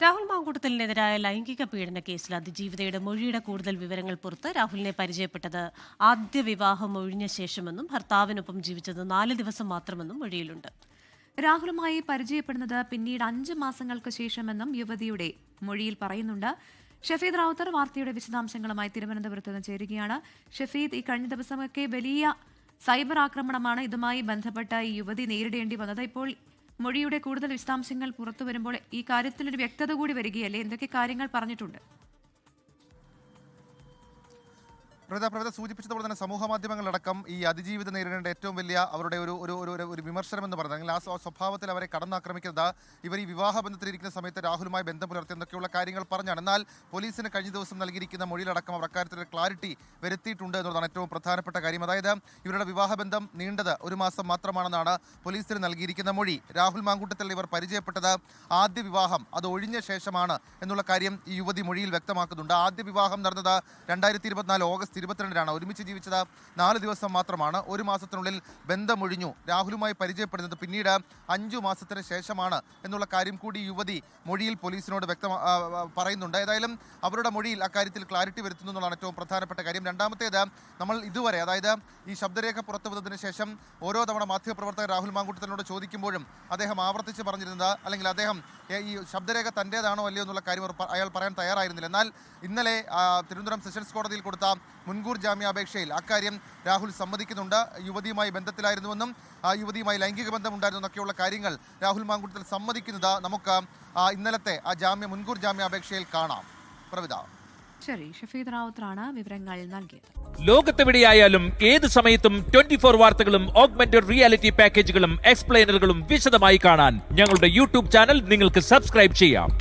രാഹുൽ മാങ്കൂട്ടത്തിനെതിരായ ലൈംഗിക പീഡന കേസിൽ അതിജീവിതയുടെ മൊഴിയുടെ കൂടുതൽ വിവരങ്ങൾ പുറത്ത് രാഹുലിനെ പരിചയപ്പെട്ടത് ആദ്യ വിവാഹം ഒഴിഞ്ഞ ശേഷമെന്നും ഭർത്താവിനൊപ്പം ജീവിച്ചത് 4 ദിവസം മാത്രമെന്നും മൊഴിയിലുണ്ട്. രാഹുലുമായി പരിചയപ്പെടുന്നത് പിന്നീട് 5 മാസങ്ങൾക്ക് ശേഷമെന്നും യുവതിയുടെ മൊഴിയിൽ പറയുന്നുണ്ട്. ഷഫീദ് റാവുത്തർ വാർത്തയുടെ വിശദാംശങ്ങളുമായി തിരുവനന്തപുരത്ത് നിന്ന് ചേരുകയാണ്. ഷഫീദ്, ഈ കഴിഞ്ഞ ദിവസമൊക്കെ വലിയ സൈബർ ആക്രമണമാണ് ഇതുമായി ബന്ധപ്പെട്ട ഈ യുവതി നേരിടേണ്ടി വന്നത്. ഇപ്പോൾ മൊഴിയുടെ കൂടുതൽ വിശദാംശങ്ങൾ പുറത്തു വരുമ്പോൾ ഈ കാര്യത്തിലൊരു വ്യക്തത കൂടി വരികയല്ലേ? എന്തൊക്കെ കാര്യങ്ങൾ പറഞ്ഞിട്ടുണ്ട്? പ്രവൃത്തി സൂചിപ്പിച്ചതുപോലെ തന്നെ സമൂഹ മാധ്യമങ്ങളടക്കം ഈ അതിജീവിതം നേരിടേണ്ട ഏറ്റവും വലിയ അവരുടെ ഒരു വിമർശനം എന്ന് പറയുന്നത്, അല്ലെങ്കിൽ ആ സ്വഭാവത്തിൽ അവരെ കടന്നാക്രമിക്കുന്നത് ഇവർ ഈ വിവാഹ ബന്ധത്തിലിരിക്കുന്ന സമയത്ത് രാഹുലുമായി ബന്ധം പുലർത്തി എന്നൊക്കെയുള്ള കാര്യങ്ങൾ പറഞ്ഞാണ്. എന്നാൽ പോലീസിന് കഴിഞ്ഞ ദിവസം നൽകിയിരിക്കുന്ന മൊഴിയിലടക്കം അവർ അക്കാര്യത്തിൽ ക്ലാരിറ്റി വരുത്തിയിട്ടുണ്ട് എന്നുള്ളതാണ് ഏറ്റവും പ്രധാനപ്പെട്ട കാര്യം. അതായത് ഇവരുടെ വിവാഹബന്ധം നീണ്ടത് 1 മാസം മാത്രമാണെന്നാണ് പോലീസിന് നൽകിയിരിക്കുന്ന മൊഴി. രാഹുൽ മാങ്കൂട്ടത്തിൽ ഇവർ പരിചയപ്പെട്ടത് ആദ്യ വിവാഹം അത് ഒഴിഞ്ഞ ശേഷമാണ് എന്നുള്ള കാര്യം ഈ യുവതി മൊഴിയിൽ വ്യക്തമാക്കുന്നുണ്ട്. ആദ്യ വിവാഹം നടന്നത് 2024 ഓഗസ്റ്റ് 22-നാണ്. ഒരുമിച്ച് ജീവിച്ചത് 4 ദിവസം മാത്രമാണ്. 1 മാസത്തിനുള്ളിൽ ബന്ധമൊഴിഞ്ഞു. രാഹുലുമായി പരിചയപ്പെടുന്നത് പിന്നീട് 5 മാസത്തിന് ശേഷമാണ് എന്നുള്ള കാര്യം കൂടി യുവതി മൊഴിയിൽ പോലീസിനോട് പറയുന്നുണ്ട്. ഏതായാലും അവരുടെ മൊഴിയിൽ അക്കാര്യത്തിൽ ക്ലാരിറ്റി വരുത്തുന്നു എന്നുള്ളതാണ് ഏറ്റവും പ്രധാനപ്പെട്ട കാര്യം. രണ്ടാമത്തേത്, നമ്മൾ ഇതുവരെ, അതായത് ഈ ശബ്ദരേഖ പുറത്തുവിട്ടതിന് ശേഷം ഓരോ തവണ മാധ്യമപ്രവർത്തകർ രാഹുൽ മാങ്കൂട്ടത്തിനോട് ചോദിക്കുമ്പോഴും അദ്ദേഹം ആവർത്തിച്ച് പറഞ്ഞിരുന്നത്, അല്ലെങ്കിൽ അദ്ദേഹം ഈ ശബ്ദരേഖ തൻ്റേതാണോ അല്ലയോ എന്നുള്ള കാര്യം അയാൾ പറയാൻ തയ്യാറായിരുന്നില്ല. എന്നാൽ ഇന്നലെ തിരുവനന്തപുരം സെഷൻസ് കോടതിയിൽ കൊടുത്ത മുൻകൂർ ജാമ്യാപേക്ഷയിൽ അക്കാര്യം രാഹുൽ സമ്മതിക്കുന്നുണ്ട്. യുവതിയുമായി ബന്ധത്തിലായിരുന്നുവെന്നും യുവതിയുമായി ലൈംഗിക ബന്ധം ഉണ്ടായിരുന്നു എന്നൊക്കെയുള്ള കാര്യങ്ങൾ രാഹുൽ മാങ്കൂട്ടത്തിൽ സമ്മതിക്കുന്നത് നമുക്ക് ഇന്നലത്തെ ആ മുൻകൂർ ജാമ്യാപേക്ഷയിൽ കാണാം. പ്രവിത. ശരി, ഷഫീദ് റാവുത്തറാണ് വിവരങ്ങൾ നൽകിയത്. ലോകത്തെവിടെയായാലും ഏത് സമയത്തും 24 വാർത്തകളും ഓഗ്മെന്റഡ് റിയാലിറ്റി പാക്കേജുകളും എക്സ്പ്ലെയിനറുകളും വിശദമായി കാണാൻ ഞങ്ങളുടെ യൂട്യൂബ് ചാനൽ നിങ്ങൾക്ക് സബ്സ്ക്രൈബ് ചെയ്യാം.